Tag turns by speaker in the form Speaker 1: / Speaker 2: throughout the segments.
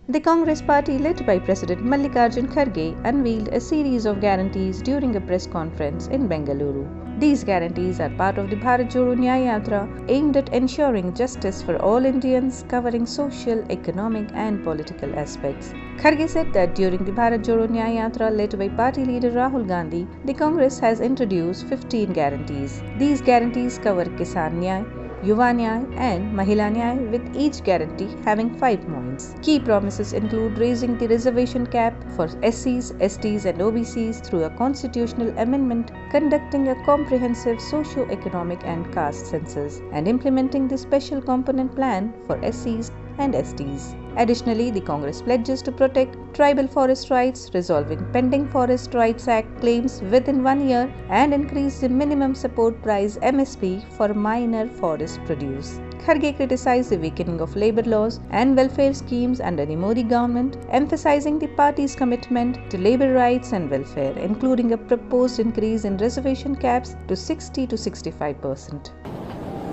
Speaker 1: The Congress party led by President Mallikarjun Kharge unveiled a series of guarantees during a press conference in Bengaluru. These guarantees are part of the Bharat Jodo Nyay Yatra aimed at ensuring justice for all Indians, covering social, economic and political aspects. Kharge said that during the Bharat Jodo Nyay Yatra led by party leader Rahul Gandhi, the Congress has introduced 15 guarantees. These guarantees cover Kisan Nyay, Yuva and Mahila with each guarantee having 5 points. Key promises include raising the reservation cap for SCs, STs and OBCs through a constitutional amendment, conducting a comprehensive socio-economic and caste census, and implementing the special component plan for SCs and STs. Additionally, the Congress pledges to protect tribal forest rights, resolving pending Forest Rights Act claims within 1 year, and increase the minimum support price MSP for minor forest produce. Kharge criticized the weakening of labor laws and welfare schemes under the Modi government, emphasizing the party's commitment to labor rights and welfare, including a proposed increase in reservation caps to 60 to 65%.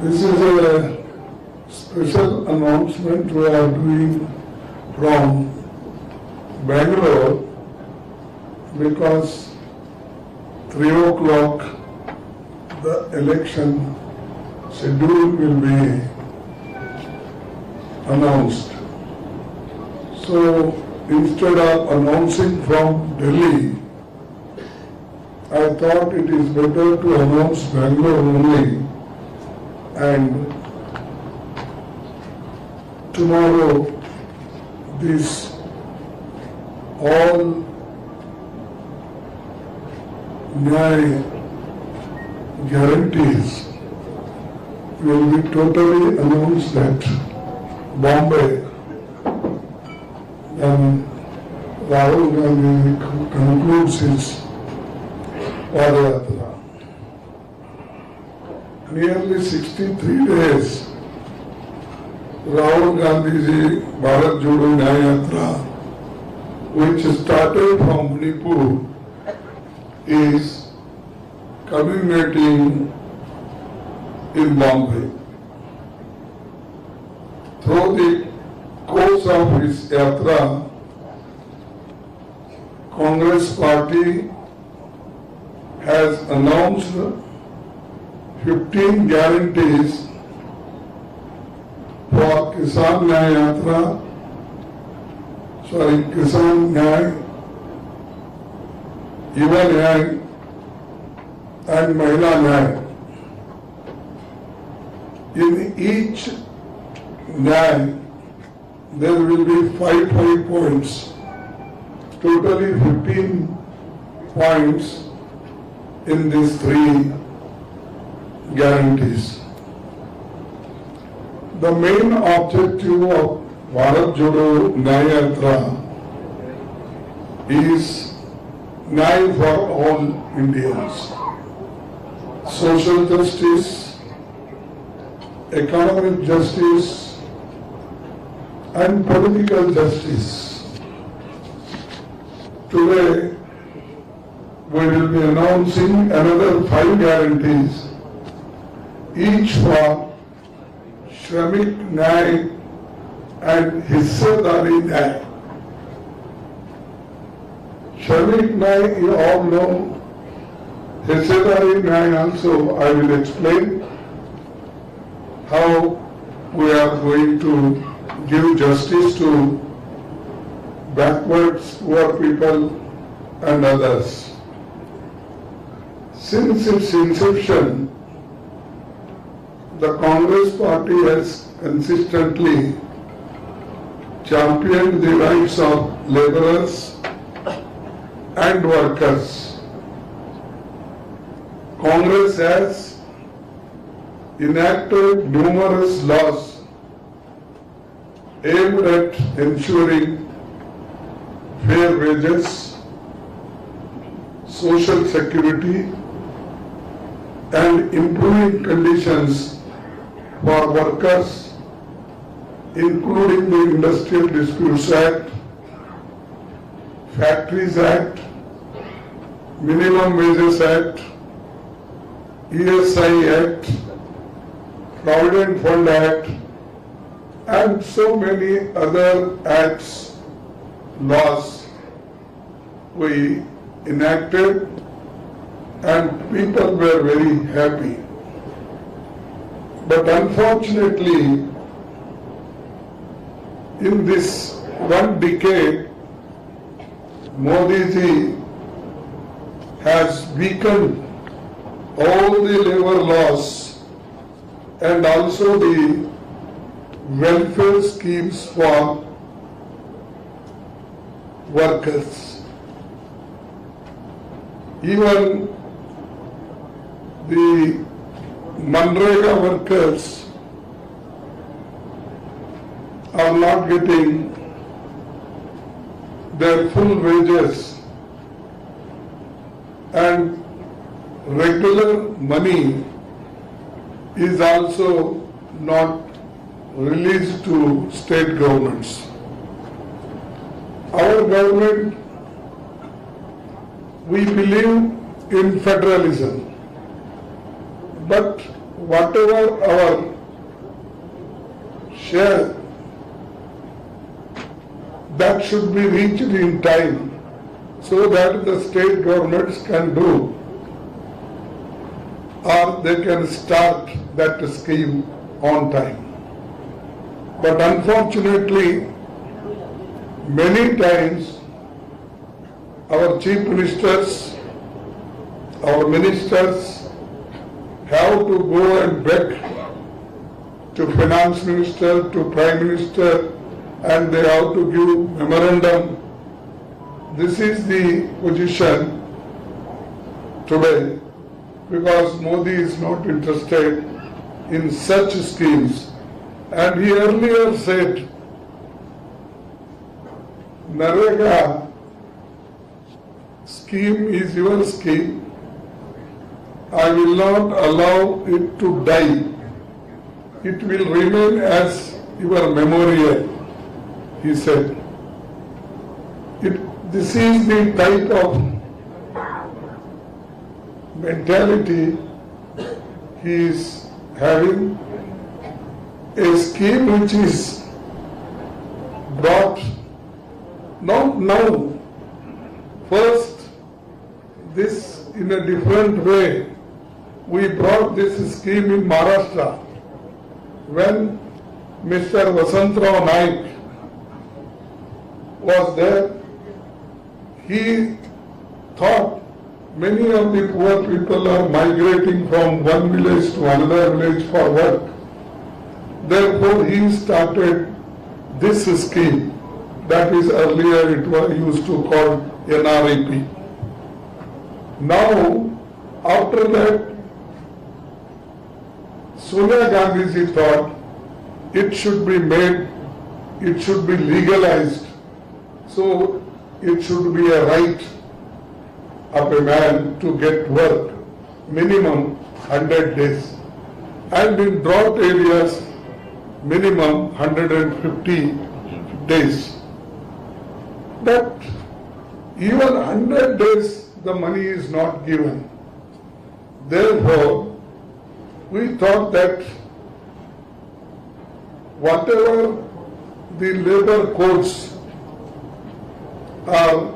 Speaker 2: This is a special announcement we are doing from Bengaluru because 3 o'clock the election schedule will be announced. So instead of announcing from Delhi, I thought it is better to announce Bengaluru only, and tomorrow this all Nyay guarantees will be totally announced at Bombay, when Rahul Gandhi concludes his Padayatra. Nearly 63 days Rahul Gandhi's Bharat Jodo Nyay Yatra, which started from Manipur, is culminating in Bombay. Through the course of his yatra, Congress party has announced 15 guarantees for Kisan Nyay, Yuva Nyay and Mahila Nyay. In each Nyay, there will be 5 points, totally 15 points in these 3 guarantees. The main objective of Bharat Jodo Nyay Yatra is Nyay for all Indians. Social justice, economic justice and political justice. Today we will be announcing another 5 guarantees, each for Shramik Nyay and Hissadari Nyay. Shramik Nyay you all know, Hissadari Nyay also I will explain how we are going to give justice to backwards poor people and others. Since its inception, the Congress party has consistently championed the rights of laborers and workers. Congress has enacted numerous laws aimed at ensuring fair wages, social security, and improving conditions for workers, including the Industrial Disputes Act, Factories Act, Minimum Wages Act, ESI Act, Provident Fund Act, and so many other acts laws we enacted and people were very happy. But unfortunately, in this one decade, Modi ji has weakened all the labor laws and also the welfare schemes for workers. Even the Manrega workers are not getting their full wages, and regular money is also not released to state governments. Our government, we believe in federalism, but whatever our share, that should be reached in time so that the state governments can do, or they can start that scheme on time. But unfortunately, many times our chief ministers, our ministers have to go and beg to finance minister, to prime minister, and they have to give memorandum. This is the position today, because Modi is not interested in such schemes. And he earlier said, Narega scheme is your scheme. I will not allow it to die. It will remain as your memorial, he said. This is the type of mentality he is having. A scheme which is brought not now. First, this in a different way. We brought this scheme in Maharashtra when Mr. Vasantrao Naik was there. He thought many of the poor people are migrating from one village to another village for work. Therefore, he started this scheme that is earlier it was used to call NREP. Now, after that, Sonia Gandhi ji thought it should be made, it should be legalized. So, it should be a right of a man to get work, minimum 100 days. And in drought areas, minimum 150 days. But even 100 days, the money is not given. Therefore, we thought that whatever the labor codes are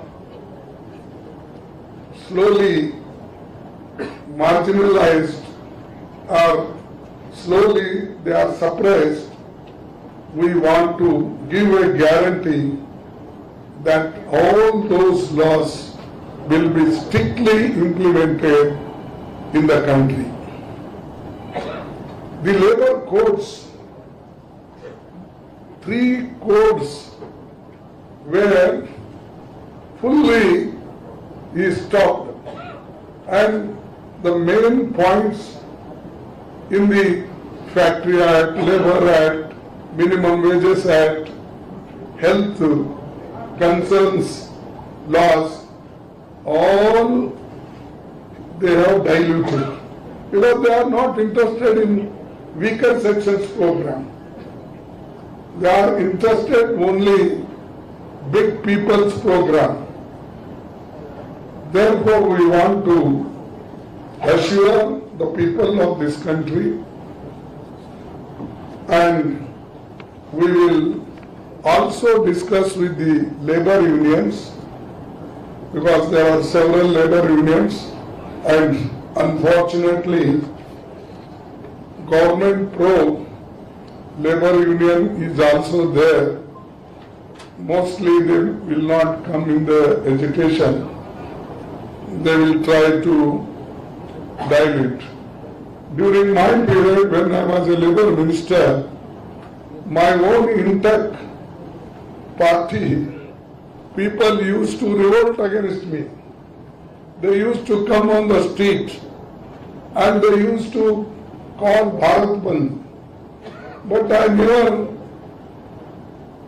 Speaker 2: slowly marginalized or slowly they are suppressed, we want to give a guarantee that all those laws will be strictly implemented in the country. The labor codes, 3 codes were fully stopped, and the main points in the Factory Act, Labour Act, Minimum Wages Act, Health Concerns laws, all they have diluted because they are not interested in weaker sections program. They are interested only big people's program. Therefore, we want to assure the people of this country, and we will also discuss with the labor unions, because there are several labor unions, and unfortunately government pro labor union is also there. Mostly they will not come in the education. They will try to dilute. During my period when I was a labor minister, my own intact party, people used to revolt against me. They used to come on the street and they used to call Bharat Bandh. But I never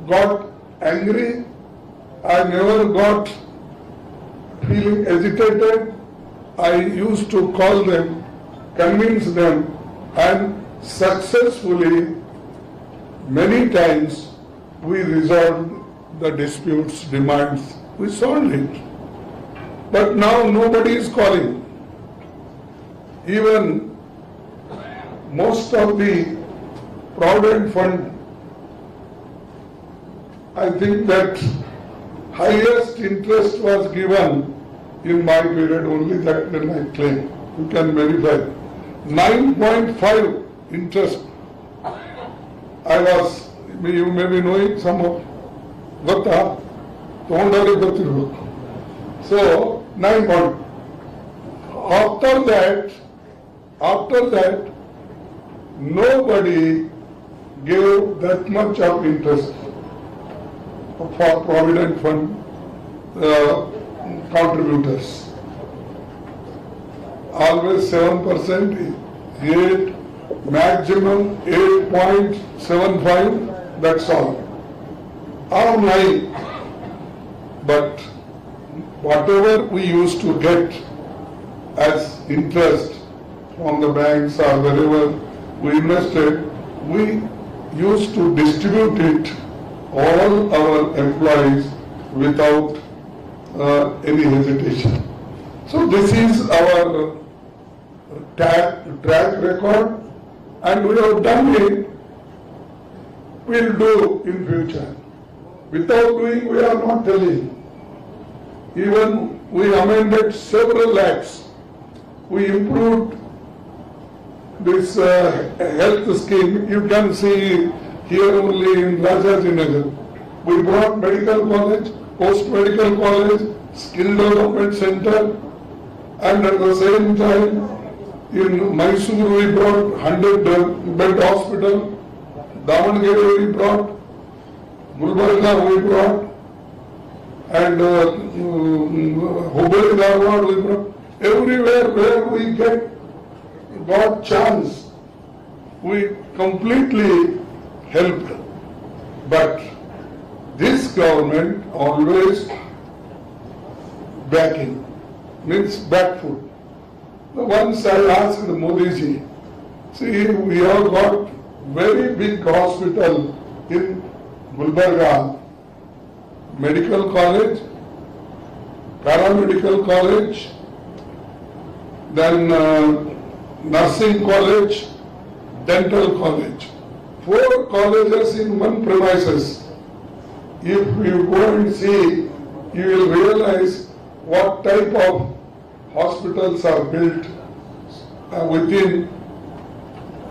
Speaker 2: got angry, I never got feeling agitated. I used to call them, convince them, and successfully many times we resolved the disputes, demands, we solved it. But now nobody is calling. Even most of the Provident Fund, I think that highest interest was given in my period, only that when I claim. You can verify. 9.5 interest. I was, you may be knowing some of Gata, so 9 point. After that, nobody gave that much of interest for Provident Fund contributors. Always 7%, 8, maximum 8.75, that's all. Or 9. But whatever we used to get as interest from the banks or wherever we invested, we used to distribute it all our employees without any hesitation. So this is our track record, and we have done it, we'll do in future. Without doing, we are not telling. Even we amended several acts. We improved this health scheme. You can see here only in Rajajinagar. We brought medical college, post-medical college, skill development center, and at the same time in Mysore we brought 100-bed hospital, Davangere we brought, Gulbarga we brought, and Hubballi Dharwad we brought. Everywhere where we got chance, we completely helped. But this government always backing, means back foot. Once I asked Modi ji, see, we have got very big hospital in Gulbarga, medical college, paramedical college, then nursing college, dental college. 4 colleges in one premises. If you go and see, you will realize what type of hospitals are built within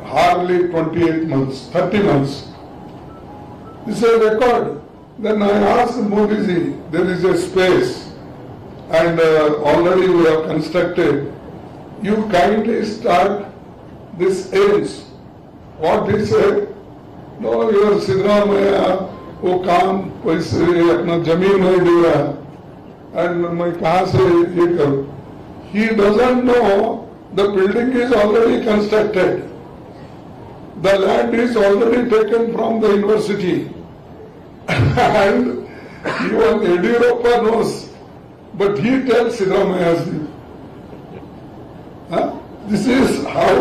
Speaker 2: hardly 28 months, 30 months. This is a record. Then I asked Modi ji, there is a space and already we have constructed. You kindly start this age. What he said? No, your Sidramaya, वो काम पैसे अपना जमीन नहीं दे रहा and मैं कहाँ से ये करूँ? He doesn't know the building is already constructed. The land is already taken from the university. And even Yediyurappa knows. But he tells Sidramaya. This is how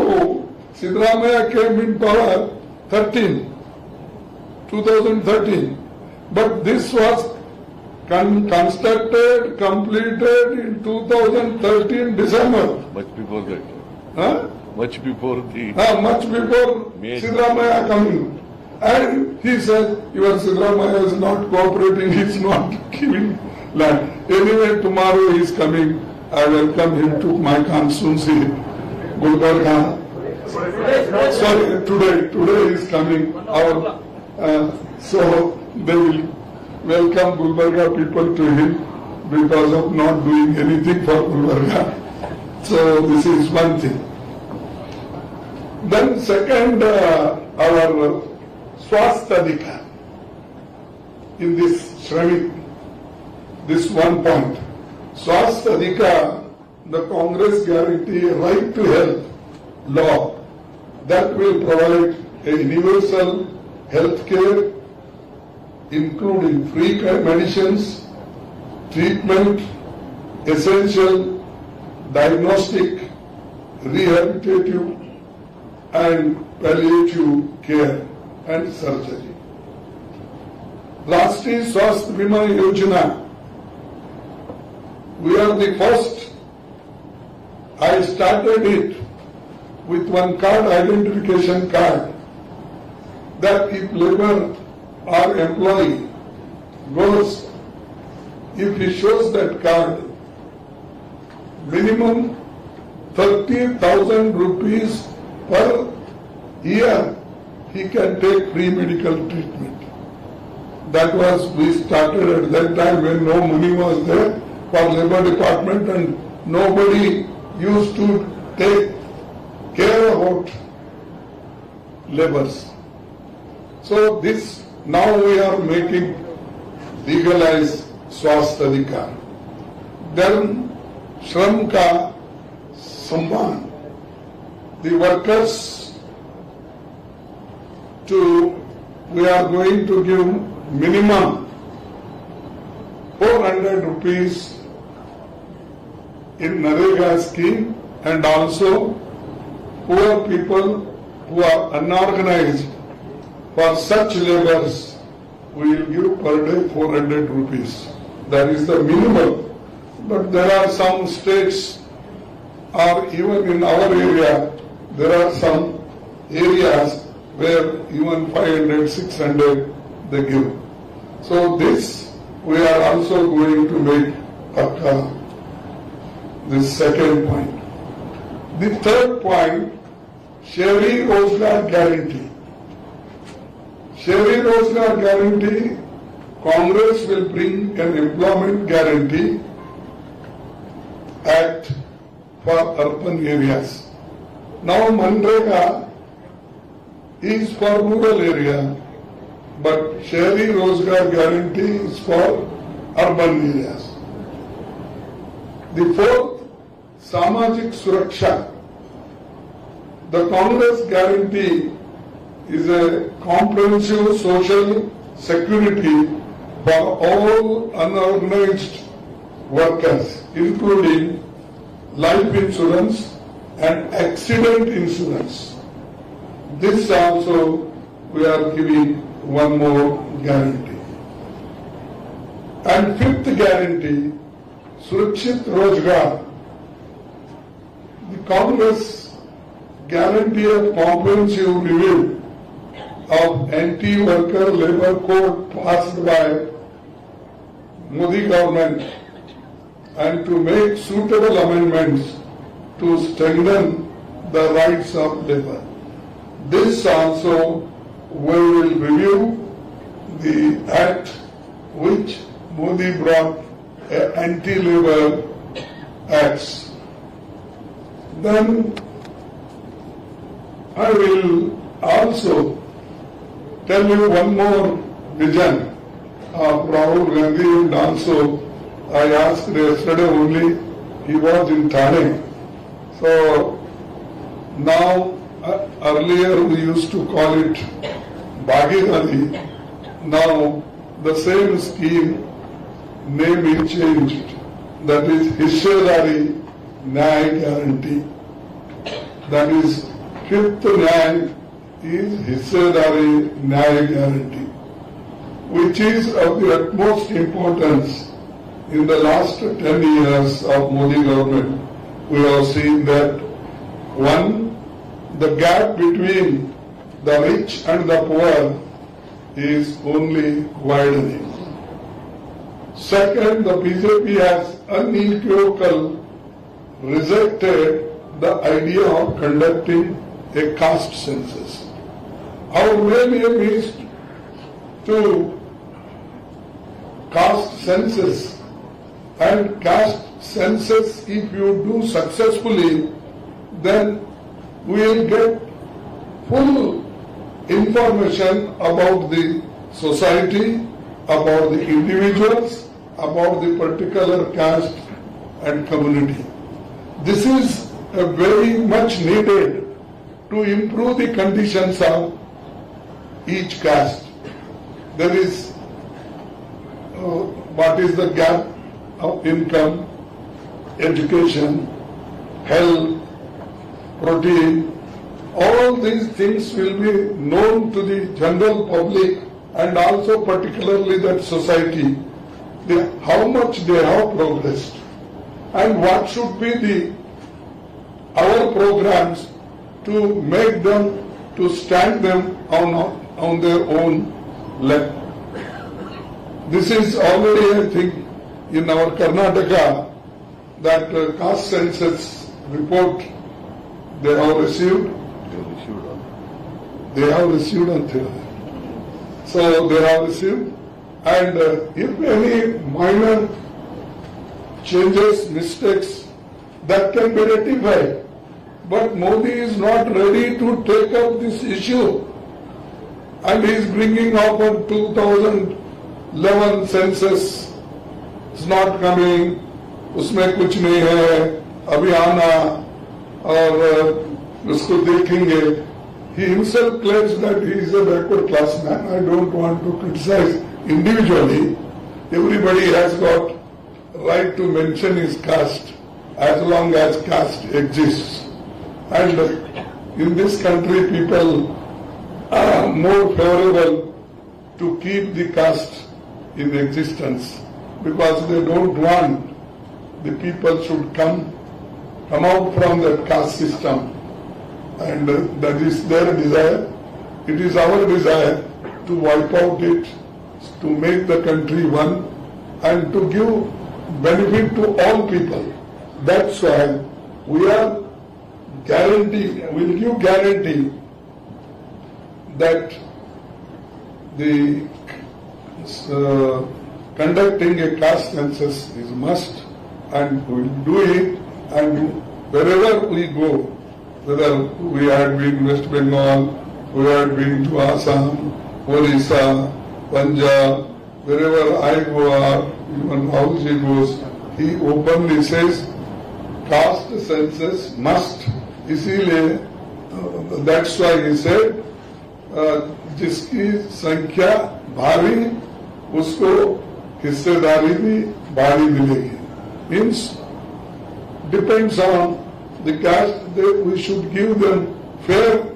Speaker 2: Sidramaya came in power 2013. But this was constructed, completed in 2013 December.
Speaker 3: Much before that.
Speaker 2: Huh?
Speaker 3: Much before the...
Speaker 2: Much before Sidramaya coming. And he said, your Siddaramaiah is not cooperating, he is not giving land. Anyway, tomorrow he is coming. I welcome him to my constituency, Gulbarga. Sorry, today he is coming. So they will welcome Gulbarga people to him because of not doing anything for Gulbarga. So this is one thing. Then second, our Swasthadika in this Shramik, this one point. Swasthadika, the Congress guarantee right to health law that will provide a universal health care including free medicines, treatment, essential diagnostic, rehabilitative and palliative care and surgery. Rashtriya Swasthya Bima Yojana. We are the first. I started it with one card, identification card, that if labor or employee goes, if he shows that card, minimum 30,000 rupees per year, he can take free medical treatment. That was, we started at that time when no money was there for labor department and nobody used to take care about laborers. So this, now we are making legalized Swasthadika. Then Shram Ka Samman. The workers we are going to give minimum 400 rupees in Narega scheme, and also poor people who are unorganized, for such laborers we will give per day 400 rupees. That is the minimum. But there are some states, or even in our area, there are some areas where even 500, 600 they give. So this we are also going to make this second point. The third point, Shehri Rozgar Guarantee. Shehri Rozgar Guarantee, Congress will bring an employment guarantee act for urban areas. Now Manrega is for rural area, but Shehri Rozgar Guarantee is for urban areas. The fourth, Samajik Suraksha. The Congress guarantee is a comprehensive social security for all unorganized workers, including life insurance and accident insurance. This also we are giving one more guarantee. And fifth guarantee, Surakshit Rozgar. The Congress guarantee a comprehensive review of anti-worker labor code passed by Modi government and to make suitable amendments to strengthen the rights of labor. This also we will review the act which Modi brought, anti-labor acts. Then I will also tell you one more vision of Rahul Gandhi, and also I asked yesterday only, he was in Thane. So now, earlier we used to call it Bhagirati. Now the same scheme name is changed. That is Hissedari Nyay Guarantee. That is fifth Nyay is Hissedari Nyay Guarantee, which is of the utmost importance. In the last 10 years of Modi government, we have seen that one, the gap between the rich and the poor is only widening. Second, the BJP has unequivocal rejected the idea of conducting a caste census. Our main aim is to caste census, and caste census, if you do successfully, then we will get full information about the society, about the individuals, about the particular caste and community. This is very much needed to improve the conditions of each caste. There is what is the gap of income, education, health, protein. All these things will be known to the general public and also particularly that society, how much they have progressed and what should be our programs to make them, to stand them on their own leg. This is already, I think, in our Karnataka, that caste census report they have received. They have received until. So they have received, and if any minor changes, mistakes, that can be rectified. But Modi is not ready to take up this issue, and he is bringing up a 2011 census. It's not coming. उसमें कुछ नहीं है. अभी आना और उसको देखेंगे. He himself claims that he is a backward class man. I don't want to criticize individually. Everybody has got right to mention his caste as long as caste exists. And in this country, people are more favorable to keep the caste in existence because they don't want the people should come out from that caste system. And that is their desire. It is our desire to wipe out it, to make the country one, and to give benefit to all people. That's why we are will give guarantee that the conducting a caste census is must, and we will do it, and wherever we go, whether we had been West Bengal, we had been to Assam, Orissa, Punjab, wherever I go, even how he goes, he openly says, caste census must. इसीलिए that's why he said, जिसकी संख्या भारी उसको हिस्सेदारी भी भारी मिलेगी. Means depends on the caste, we should give them fair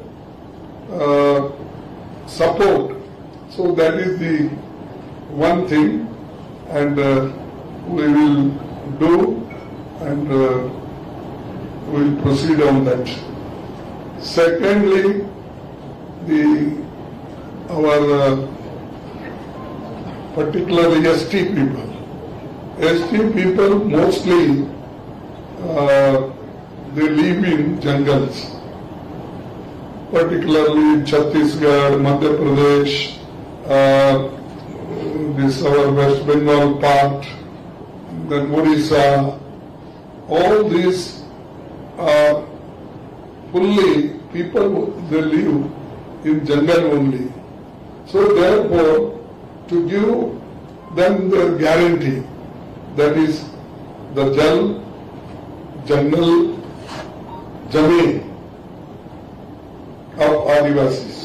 Speaker 2: support. So that is the one thing, and we will do, and we will proceed on that. Secondly, our particularly ST people. ST people mostly they live in jungles, particularly in Chhattisgarh, Madhya Pradesh, this our West Bengal part, then Orissa. All these are fully people, they live in jungle only. So therefore, to give them their guarantee, that is the jungle, Jameen of Adivasis.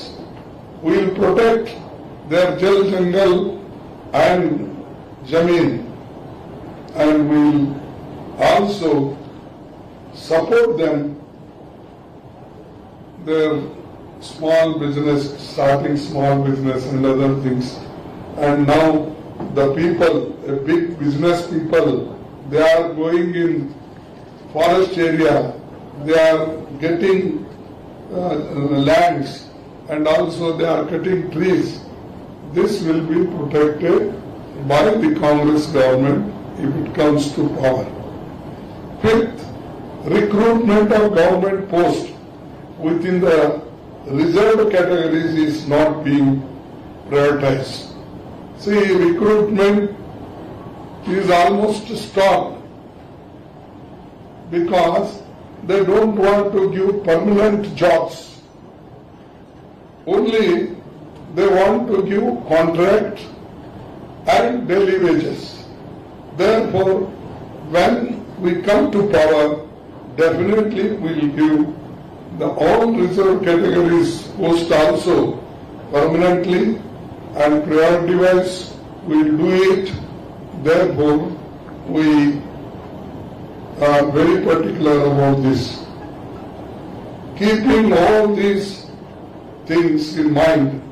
Speaker 2: We will protect their jungle and Jameen, and we will also support them, their small business, starting small business and other things. And now the people, big business people, they are going in forest area, they are getting lands, and also they are cutting trees. this will be protected by the Congress government if it comes to power. Fifth, recruitment of government posts within the reserved categories is not being prioritized. See, recruitment is almost stopped because they don't want to give permanent jobs. Only they want to give contract and daily wages. Therefore, when we come to power, definitely we will give the all reserved categories post also permanently and priority wise we will do it. Therefore, we are very particular about this. Keeping all these things in mind,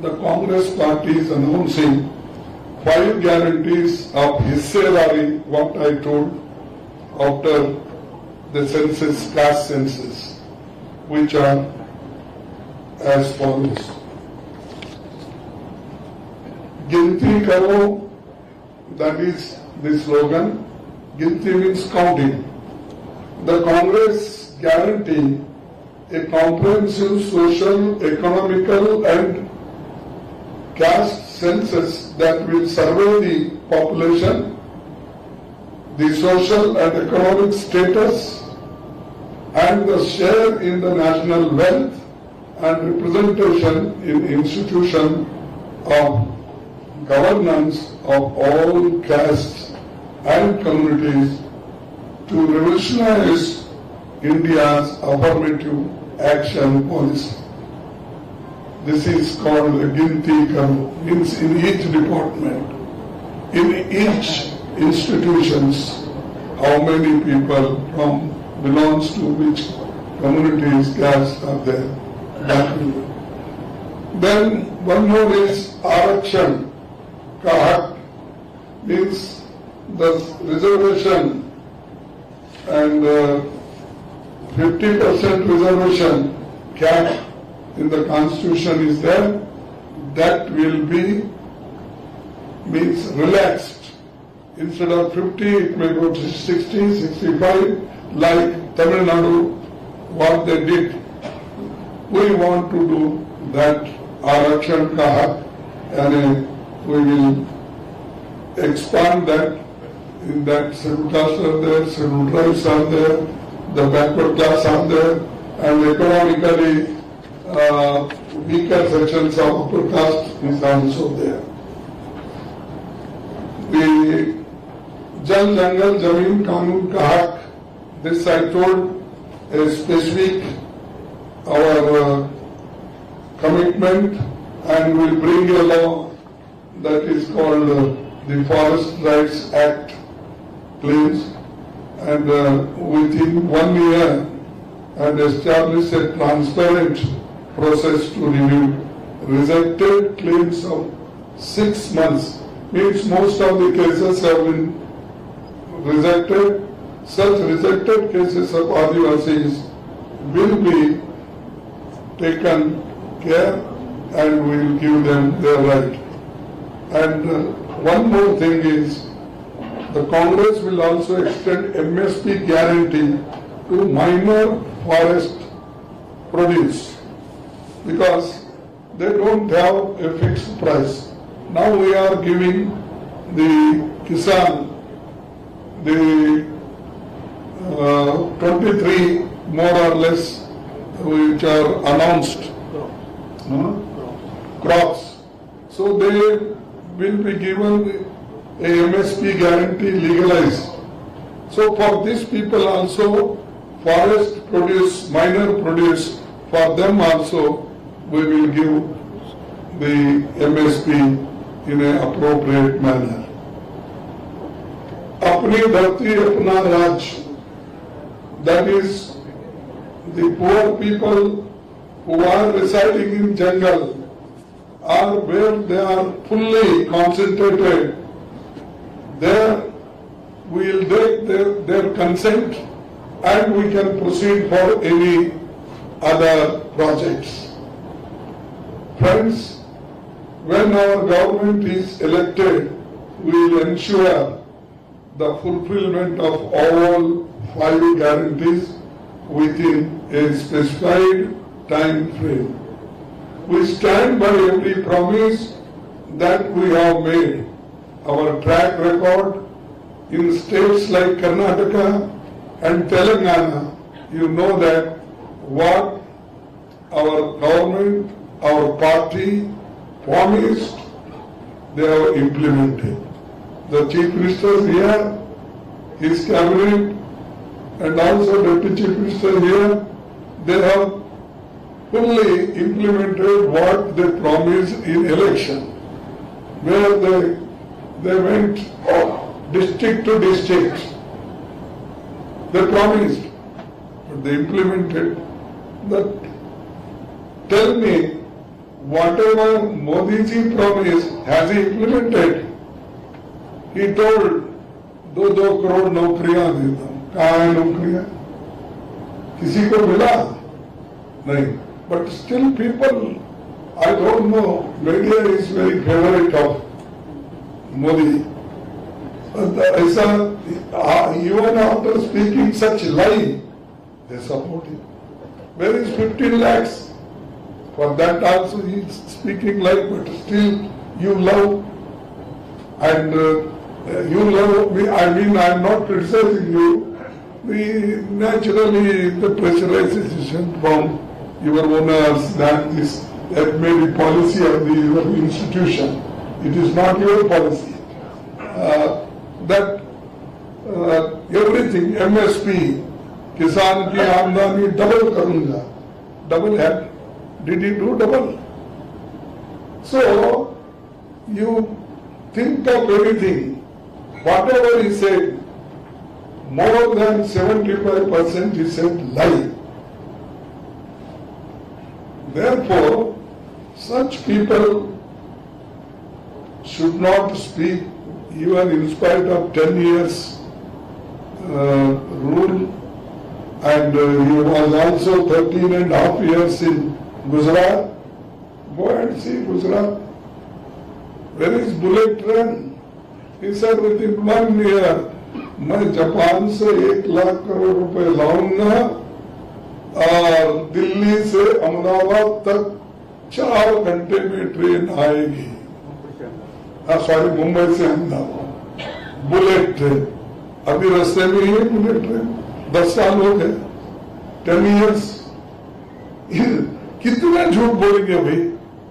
Speaker 2: the Congress party is announcing 5 guarantees of Hissedari, what I told after the census, caste census, which are as follows. Ginti karo, that is the slogan. Ginti means counting. The Congress guarantee a comprehensive social, economical and caste census that will survey the population, the social and economic status and the share in the national wealth and representation in institution of governance of all castes and communities to revolutionize India's affirmative action policy. This is called a Ginti Karo, means in each department, in each institutions, how many people from belongs to which communities, castes are there. Then one more is Arakshan ka hak, means the reservation and 50% reservation cap in the constitution is there. That will be means relaxed. Instead of 50, it may go to 60, 65, like Tamil Nadu, what they did. We want to do that Arakshan ka hak, and we will expand that. In that scheduled castes are there, scheduled tribes are there, the backward class are there, and economically weaker sections of upper caste is also there. The Jal Jangal Jameen Kanun ka hak, this I told a specific our commitment, and will bring a law that is called the Forest Rights Act claims, and within 1 year and establish a transparent process to review rejected claims of 6 months. Means most of the cases have been rejected. Such rejected cases of Adivasis will be taken care and we will give them their right. And one more thing is, the Congress will also extend MSP guarantee to minor forest produce because they don't have a fixed price. Now we are giving the Kisan the 23 more or less which are announced crops. So they will be given a MSP guarantee legalized. So for these people also, forest produce, minor produce, for them also we will give the MSP in an appropriate manner. Apni Dharti Apna Raj, that is the poor people who are residing in jungle or where they are fully concentrated. There we will take their consent and we can proceed for any other projects. Friends, when our government is elected, we will ensure the fulfillment of all 5 guarantees within a specified time frame. We stand by every promise that we have made. Our track record in states like Karnataka and Telangana, you know that what our government, our party promised, they have implemented. The Chief Minister here, his cabinet, and also Deputy Chief Minister here, they have fully implemented what they promised in election, where they went district to district. They promised, but they implemented. That tell me, whatever Modi ji promised, has he implemented? He told, 2-2 crore नौकरियां देता हूं. कहाँ है नौकरियां? किसी को मिला? नहीं. But still people, I don't know, media is very favorite of Modi. ऐसा, even after speaking such lie, they support him. Where is 15 lakhs? For that also he is speaking lie, but still you love, and you love me. I mean, I am not criticizing you. Naturally, the pressurization from your owners, that may be policy of your institution. It is not your policy. That everything, MSP, Kisan ki आमदनी double करूँगा. Double had. Did he do double? So, you think of anything, whatever he said, more than 75% he said lie. Therefore, such people should not speak even in spite of 10 years rule, and he was also 13 and a half years in Gujarat. Go and see Gujarat. Where is bullet train? He said within 1 year, मैं Japan से 1 लाख करोड़ रुपए लाऊंगा और दिल्ली से अहमदाबाद तक 4 घंटे में train आएगी. सॉरी, मुंबई से अहमदाबाद बुलेट ट्रेन. अभी रास्ते में ही है बुलेट ट्रेन. 10 साल हो गए, 10 years. कितना झूठ बोलेंगे भाई?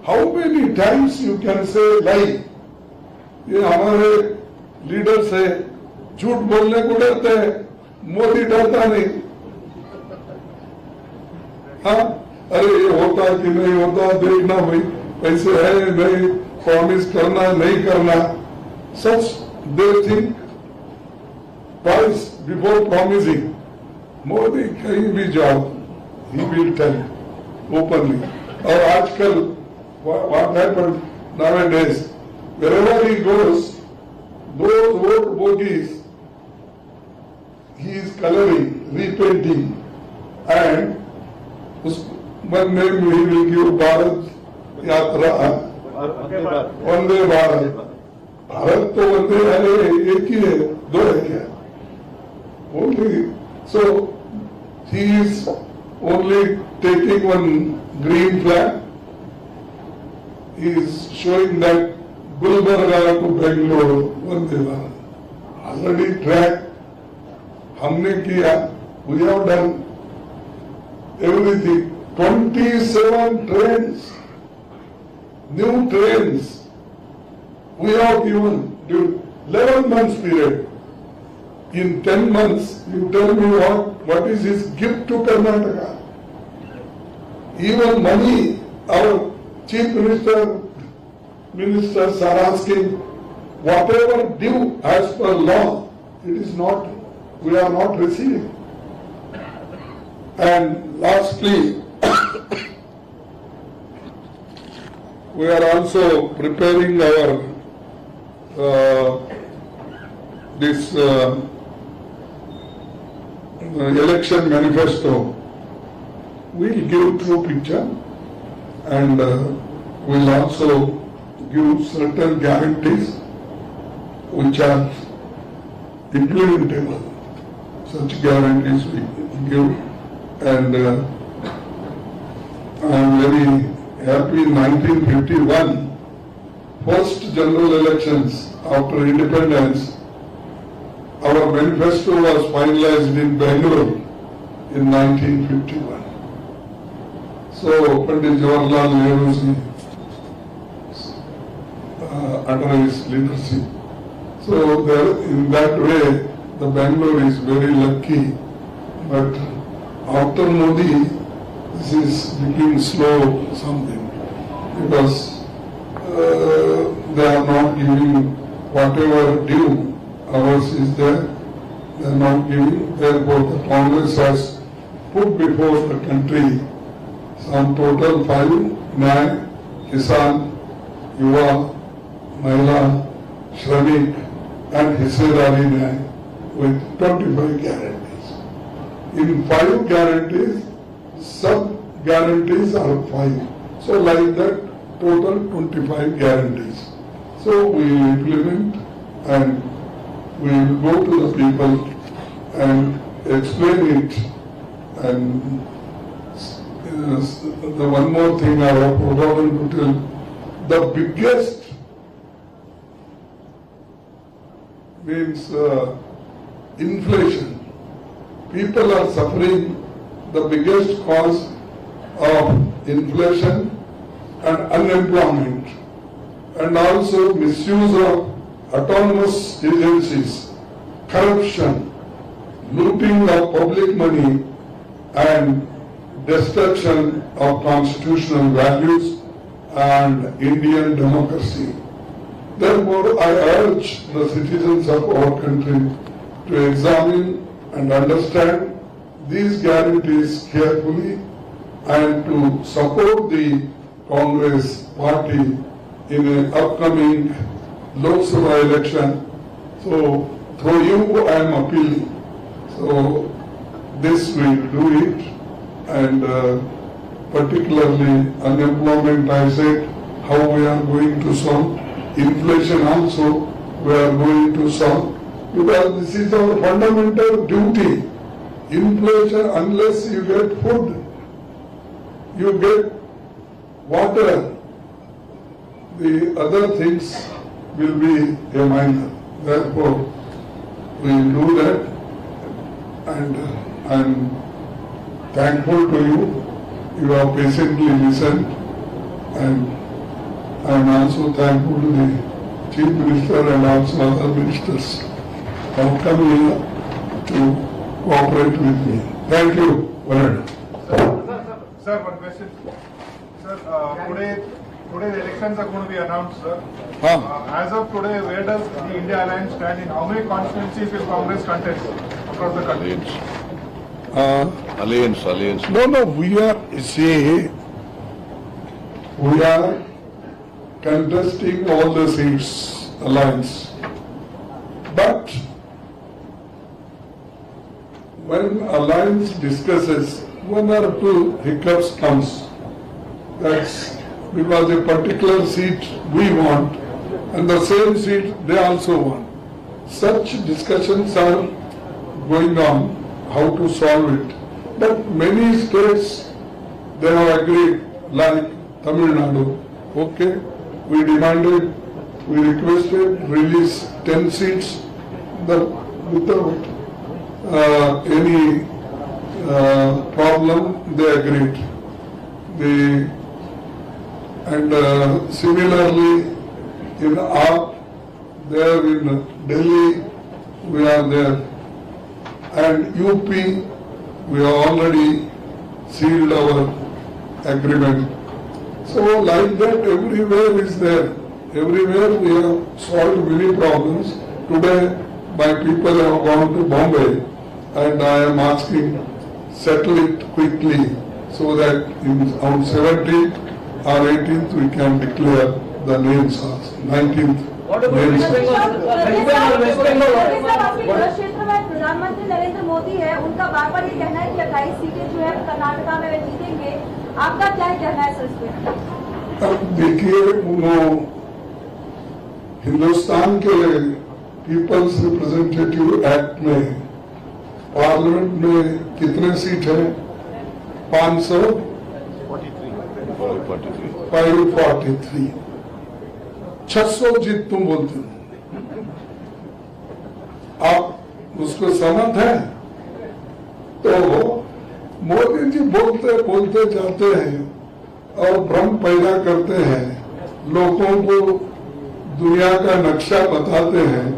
Speaker 2: How many times you can say lie? ये हमारे लीडर्स है, झूठ बोलने को डरते हैं. मोदी डरता नहीं. हाँ, अरे ये होता कि नहीं होता देखना भाई, पैसे है नहीं, प्रॉमिस करना नहीं करना. सच they think twice before promising. Modi कहीं भी जाओ, ही विल टेल openly. और आजकल what happened nowadays, wherever he goes, those old bogies he is coloring, repainting, and one name he will give Bharat Yatra, Vande Bharat. Bharat तो वंदे है, एक ही है, 2 है क्या? Only so he is only taking one green flag. He is showing that Gulbarga to Bengaluru, Vande Bharat. Already track हमने किया. We have done everything. 27 trains, new trains we have given during 11 months period. In 10 months, you tell me what is his gift to Karnataka? Even money, our chief ministers are asking, whatever due as per law, it is not, we are not receiving. And lastly, we are also preparing our election manifesto. We'll give true picture, and we'll also give certain guarantees which are implementable. Such guarantees we give, and I am very happy in 1951, first general elections after independence, our manifesto was finalized in Bengaluru in 1951. So Pandit Jawaharlal Nehru under his leadership. So there, in that way, the Bangalore is very lucky. But after Modi, this is becoming slow something, because they are not giving whatever due ours is there. They are not giving. Therefore, the Congress has put before the country some total 5 Nyay, Kisan, Yuva, Mahila, Shramik and Hissedari Nyay with 25 guarantees. In 5 guarantees, sub-guarantees are 5. So like that, total 25 guarantees. So we will implement and we will go to the people and explain it. And the one more thing I have forgotten to tell, the biggest means inflation. People are suffering. The biggest cause of inflation and unemployment, and also misuse of autonomous agencies, corruption, looting of public money, and destruction of constitutional values and Indian democracy. Therefore, I urge the citizens of our country to examine and understand these guarantees carefully and to support the Congress party in an upcoming Lok Sabha election. So, through you I am appealing. So, this we do it, and particularly unemployment, I said, how we are going to solve. Inflation also we are going to solve, because this is our fundamental duty. Inflation, unless you get food, you get water, the other things will be a minor. Therefore, we will do that, and I am thankful to you. You have patiently listened, and I am also thankful to the Chief Minister and also other ministers who have come here to cooperate with me. Thank you, Bharat.
Speaker 3: Sir, one question. Sir, today the elections are going to be announced, sir. As of today, where does the India Alliance stand? In how many constituencies will Congress contest across the country?
Speaker 4: Alliance.
Speaker 2: No, we are contesting all the seats, alliance. But when alliance discusses, one or two hiccups comes. That's because a particular seat we want and the same seat they also want. Such discussions are going on, how to solve it. But many states, they have agreed, like Tamil Nadu. Okay, we demanded, we requested release 10 seats without any problem, they agreed. Similarly, in AAP, there in Delhi, we are there. And UP, we have already sealed our agreement. So like that, everywhere is there. Everywhere we have solved many problems. Today, my people have gone to Bombay, and I am asking, settle it quickly, so that on 17th or 18th we can declare the names of 19th.
Speaker 5: प्रदेश क्षेत्र में प्रधानमंत्री नरेंद्र मोदी है, उनका बार बार ये कहना है कि 28 सीटें जो है कर्नाटका में वे जीतेंगे। आपका क्या कहना है सर इस पे?
Speaker 2: अब देखिए, हिंदुस्तान के पीपल्स रिप्रेजेंटेटिव एक्ट में पार्लियामेंट में कितने सीट है? 543। 600 जीत तुम बोलते हो, आप उसको सहमत है? तो मोदी जी बोलते बोलते जाते हैं और भ्रम पैदा करते हैं, लोगों को दुनिया का नक्शा बताते हैं,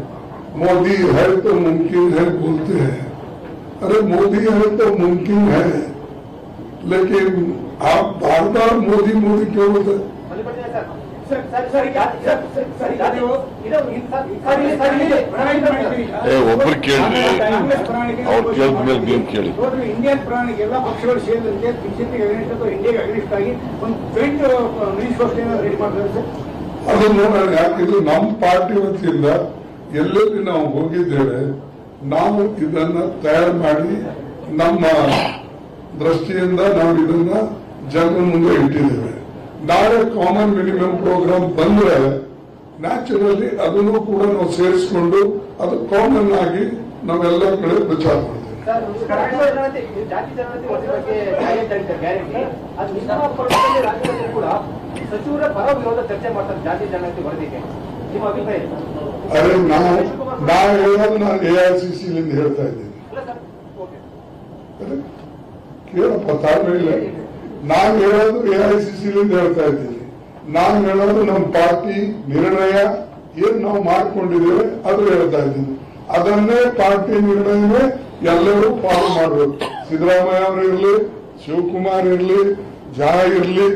Speaker 2: मोदी है तो मुमकिन है बोलते हैं। अरे मोदी है तो मुमकिन है, लेकिन आप बार बार मोदी मोदी क्यों बोलते हैं?
Speaker 4: ಒಬ್ಬರು ಕೇಳಿ ಅವ್ರು ಕೇಳಿದ ಮೇಲೆ ನೀವು ಕೇಳಿ.
Speaker 6: ಇಂಡಿಯನ್ ಪ್ರಾಣಿಗೆ ಎಲ್ಲ ಪಕ್ಷಗಳು ಸೇರಿದಂತೆ ಬಿಜೆಪಿ ಅಗೇನ್ಸ್ಟ್ ಅಥವಾ ಇಂಡಿಯಾಗೆ ಅಗೇನ್ಸ್ಟ್ ಆಗಿ ಒಂದು ಜಾಯಿಂಟ್ ಮಿನಿಸ್ಟರ್ ರೆಡಿ ಮಾಡ್ತಾರೆ ಸರ್.
Speaker 2: ಅದು ನೋಡೋಣ, ಯಾಕಿದ್ರೆ ನಮ್ಮ ಪಾರ್ಟಿ ವತಿಯಿಂದ ಎಲ್ಲೆಲ್ಲಿ ನಾವು ಹೋಗಿದ್ದೇವೆ, ನಾವು ಇದನ್ನ ತಯಾರು ಮಾಡಿ ನಮ್ಮ ದೃಷ್ಟಿಯಿಂದ ನಾವು ಇದನ್ನ ಜನರ ಮುಂದೆ ಇಟ್ಟಿದ್ದೇವೆ. ನಾಳೆ ಕಾಮನ್ ಮಿನಿಮಮ್ ಪ್ರೋಗ್ರಾಮ್ ಬಂದ್ರೆ ನ್ಯಾಚುರಲಿ ಅದನ್ನು ಕೂಡ ನಾವು ಸೇರಿಸಿಕೊಂಡು ಅದು ಕಾಮನ್ ಆಗಿ ನಾವೆಲ್ಲ ಕಡೆ ಪ್ರಚಾರ ಮಾಡ್ತೇವೆ.
Speaker 6: ಜಾತಿ ಜನಗಣತಿ ವರದಿ ಬಗ್ಗೆ ಗ್ಯಾರಂಟಿ ಅದು ನಿಮ್ಮ ಪಕ್ಷದಲ್ಲಿ ರಾಜ್ಯದಲ್ಲಿ ಕೂಡ ಸಚಿವರ ಪರ ವಿರೋಧ ಚರ್ಚೆ ಮಾಡ್ತಾರೆ ಜಾತಿ ಜನಗಣತಿ ವರದಿಗೆ, ನಿಮ್ಮ ಅಭಿಪ್ರಾಯ?
Speaker 2: ಅರೆ ನಾವು ಹೇಳೋದು ನಾನು AICCಲಿಂದ ಹೇಳ್ತಾ ಇದ್ದೀನಿ. ಕೇಳಪ್ಪ, ತಾಳ್ಮೆ ಇಲ್ಲ. ನಾನು ಹೇಳೋದು AICCಲಿಂದ ಹೇಳ್ತಾ ಇದ್ದೀನಿ. ನಾನು ಹೇಳೋದು ನಮ್ಮ ಪಾರ್ಟಿ ನಿರ್ಣಯ ಏನ್ ನಾವು ಮಾಡ್ಕೊಂಡಿದ್ದೇವೆ ಅದು ಹೇಳ್ತಾ ಇದ್ದೀನಿ. ಅದನ್ನೇ ಪಾರ್ಟಿ ನಿರ್ಣಯವೇ ಎಲ್ಲರೂ ಫಾಲೋ ಮಾಡಬೇಕು. ಸಿದ್ದರಾಮಯ್ಯ ಅವರು ಇರಲಿ, ಶಿವಕುಮಾರ್ ಇರಲಿ, ಜಾ ಇರಲಿ,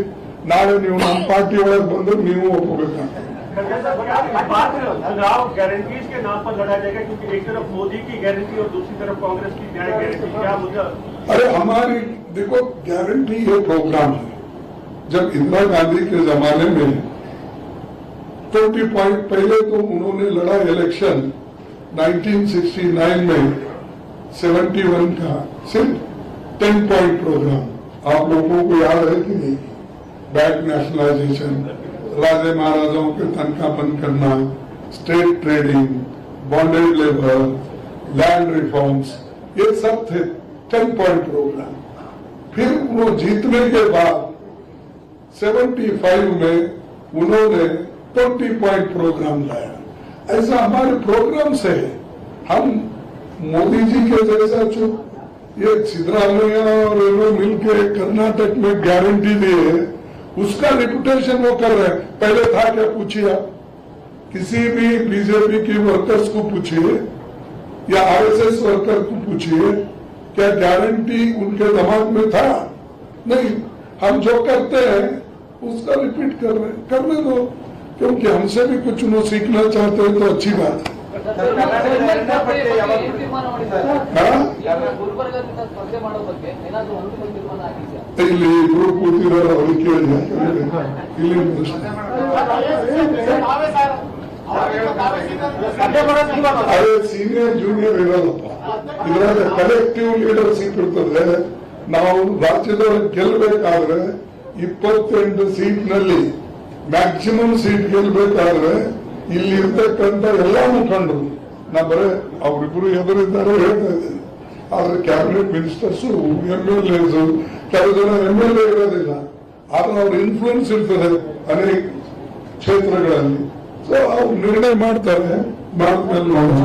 Speaker 2: ನಾಳೆ ನೀವು ನಮ್ಮ ಪಾರ್ಟಿ ಒಳಗೆ ಬಂದು ನೀವು ಒಪ್ಪಬೇಕಂತ.
Speaker 7: चुनाव गारंटीज के नाम पर लड़ा जाएगा, क्योंकि एक तरफ मोदी की गारंटी और दूसरी तरफ कांग्रेस की गारंटी, क्या मुद्दा?
Speaker 2: अरे हमारी देखो, गारंटी ये प्रोग्राम है। जब इंदिरा गांधी के जमाने में 20 पॉइंट पहले तो उन्होंने लड़ा इलेक्शन 1969 में 71 का सिर्फ 10 पॉइंट प्रोग्राम। आप लोगों को याद है कि नहीं? बैंक नेशनलाइजेशन, राजे महाराजाओं के तनख्वाह बंद करना, state trading, bonded labour, land reforms, ये सब थे 10 पॉइंट प्रोग्राम। फिर वो जीतने के बाद 75 में उन्होंने 20 पॉइंट प्रोग्राम लाया। ऐसा हमारे प्रोग्राम से हम मोदी जी के जैसा चुप ये सिद्धरामैया और मिलकर कर्नाटक में गारंटी दिए, उसका रिपुटेशन वो कर रहे हैं। पहले था क्या पूछिए आप, किसी भी बीजेपी के वर्कर्स को पूछिए या RSS वर्कर को पूछिए, क्या गारंटी उनके दिमाग में था? नहीं। हम जो करते हैं उसका रिपीट कर रहे हैं, करने दो, क्योंकि हमसे भी कुछ उन्हें सीखना चाहते हैं तो अच्छी बात है। ಇಲ್ಲಿ ಇಬ್ರು ಕೂತಿರೋ ಅವ್ರಿಗೆ ಕೇಳಿದೆ, ಇಲ್ಲಿ ಅದೇ ಸೀನಿಯರ್ ಜೂನಿಯರ್ ಇರೋದಪ್ಪ, ಇದ್ರಾಗ ಕಲೆಕ್ಟಿವ್ ಲೀಡರ್ಶಿಪ್ ಇರ್ತದೆ. ನಾವು ರಾಜ್ಯದೊಳಗೆ ಗೆಲ್ಲಬೇಕಾದ್ರೆ 28 ಸೀಟ್ನಲ್ಲಿ ಮ್ಯಾಕ್ಸಿಮಮ್ ಸೀಟ್ ಗೆಲ್ಲಬೇಕಾದ್ರೆ ಇಲ್ಲಿ ಇರ್ತಕ್ಕಂಥ ಎಲ್ಲಾ ಮುಖಂಡರು, ನಾ ಬರೇ ಅವರಿಬ್ರು ಎದುರಿದ್ದಾರೆ ಹೇಳ್ತಾ ಇದ್ದೇನೆ, ಆದ್ರೆ ಕ್ಯಾಬಿನೆಟ್ ಮಿನಿಸ್ಟರ್ಸ್, MLAs, ಕೆಲವು ಜನ MLA ಇರೋದಿಲ್ಲ, ಆದ್ರೆ ಅವ್ರ ಇನ್ಫ್ಲೂಯೆನ್ಸ್ ಇರ್ತದೆ ಅನೇಕ ಕ್ಷೇತ್ರಗಳಲ್ಲಿ. ಸೊ ಅವ್ರು ನಿರ್ಣಯ ಮಾಡ್ತಾರೆ, ಮಾಡಿದ್ಮೇಲೆ ನೋಡೋಣ.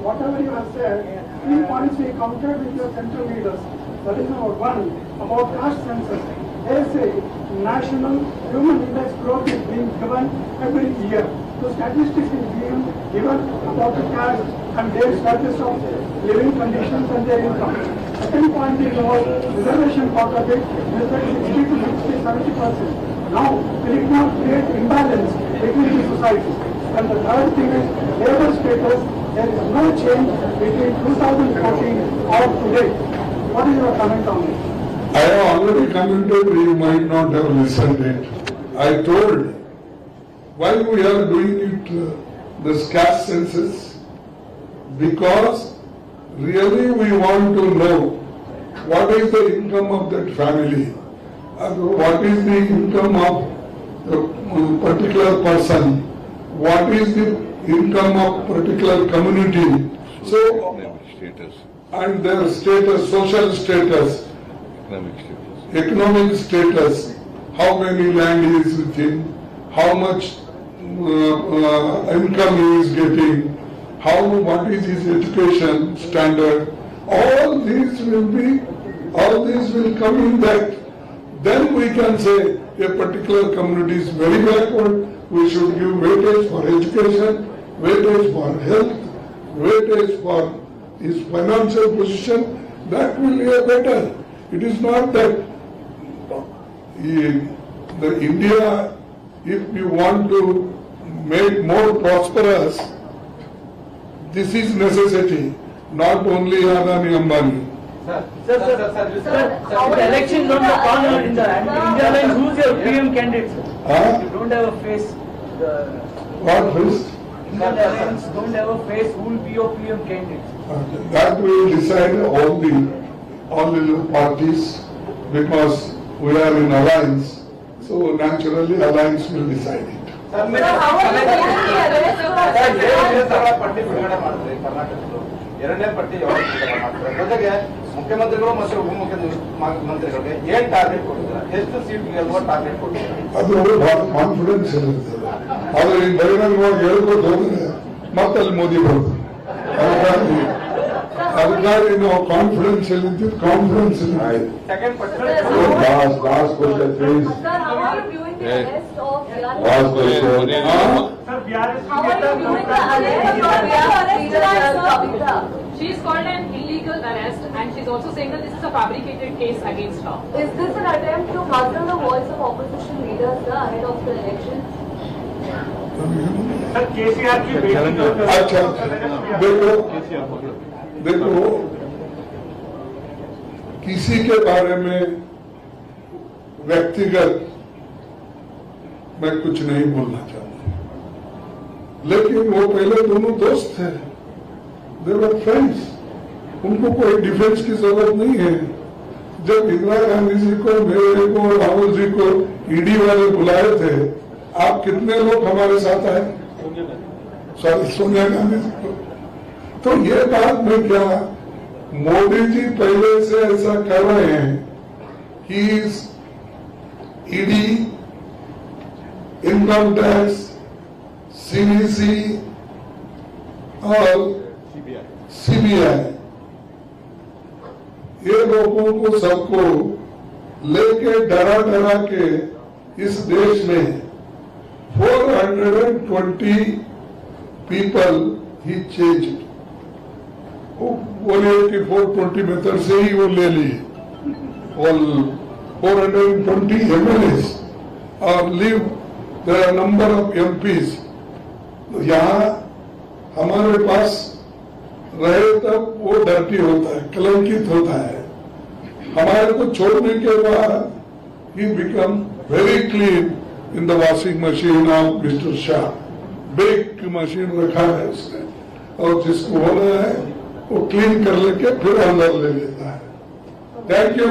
Speaker 6: Whatever you have said, 3 points we counted with your central leaders. That is number 1, about caste census. They say national human index growth is being given every year. So statistics is being given about the caste and their status of living conditions and their income. Second point is about reservation part of it, is that 60 to 70%. Now, will it not create imbalance between the societies? And the third thing is labor status. There is no change between 2014 or today. What is your comment on it?
Speaker 2: I have already commented, you might not have listened it. I told why we are doing it, this caste census, because really we want to know what is the income of that family, what is the income of particular person, what is the income of particular community, so
Speaker 4: Status,
Speaker 2: and their status, social status,
Speaker 4: economic status.
Speaker 2: economic status, how many land he is with him, how much income he is getting, what is his education standard, all these will come in that. Then we can say a particular community is very backward, we should give weightage for education, weightage for health, weightage for his financial position, that will be a better. It is not that the India, if you want to make more prosperous, this is necessity, not only Adani Ambani.
Speaker 8: Sir, the election don't go on in the India line. Who's your PM candidate?
Speaker 2: Huh?
Speaker 8: You don't have a face.
Speaker 2: What first?
Speaker 8: Indian Alliance don't have a face. Who will be your PM candidate?
Speaker 2: That will decide all the parties, because we are in alliance. So naturally alliance will decide it.
Speaker 5: How are you
Speaker 9: ಪಟ್ಟಿ ಬಿಡುಗಡೆ ಮಾಡಿದ್ರಿ ಕರ್ನಾಟಕದ್ದು ಎರಡನೇ ಪಟ್ಟಿ ಯಾವಾಗ ಬಿಡುಗಡೆ ಮಾಡ್ತಾರೆ ಜೊತೆಗೆ ಮುಖ್ಯಮಂತ್ರಿಗಳು ಮತ್ತು ಉಪಮುಖ್ಯಮಂತ್ರಿಗಳಿಗೆ ಏನ್ ಟಾರ್ಗೆಟ್ ಕೊಟ್ಟಿದ್ದಾರೆ, ಎಷ್ಟು ಸೀಟ್ ಗೆಲ್ಲುವ ಟಾರ್ಗೆಟ್ ಕೊಟ್ಟಿದ್ದಾರೆ?
Speaker 2: ಅದು ಬಹಳ ಕಾನ್ಫಿಡೆನ್ಸ್ ಇರುತ್ತದೆ. ಆದ್ರೆ ಈ ಬಹಿರಂಗವಾಗಿ ಹೇಳ್ಬೋದು ಹೋದ್ರೆ ಮತ್ತಲ್ಲಿ ಮೋದಿ ಬರೋದು. ಅದಕ್ಕಾಗಿ ನಾವು ಕಾನ್ಫಿಡೆನ್ಸ್ ಎಲ್ಲಿದ್ದೀವಿ, ಕಾನ್ಫಿಡೆನ್ಸ್
Speaker 9: ಸೆಕೆಂಡ್ ಪಟ್ಟಿ
Speaker 2: last question please.
Speaker 5: Sir, how are you viewing the arrest of
Speaker 2: last question.
Speaker 5: How are you viewing the arrest of Kavita?
Speaker 10: She is called an illegal arrest, and she's also saying that this is a fabricated case against her.
Speaker 5: Is this an attempt to muzzle the voice of opposition leaders ahead of the elections?
Speaker 7: Sir KCR की बेटी को
Speaker 2: अच्छा देखो किसी के बारे में व्यक्तिगत मैं कुछ नहीं बोलना चाहता, लेकिन वो पहले दोनों दोस्त थे, दे वर फ्रेंड्स, उनको कोई डिफेंस की जरूरत नहीं है। जब इंदिरा गांधी जी को, मेरे को, राहुल जी को ईडी वाले बुलाए थे, आप कितने लोग हमारे साथ आए? सोनिया गांधी जी को। तो ये बात में क्या, मोदी जी पहले से ऐसा कर रहे हैं कि ईडी, इनकम टैक्स, सीबीसी और सीबीआई, ये लोगों को सबको लेके डरा डरा के इस देश में 420 people he changed. बोले कि 420 मेथड से ही वो ले लिए, और 420 MLAs और leave the number of MPs. यहाँ हमारे पास रहे तब वो डर्टी होता है, कलंकित होता है। हमारे को छोड़ने के बाद he become very clean in the washing machine of Mr. Shah. Bake machine रखा है उसने, और जिसको होना है वो क्लीन कर लेके फिर अंदर ले लेता है। Thank you.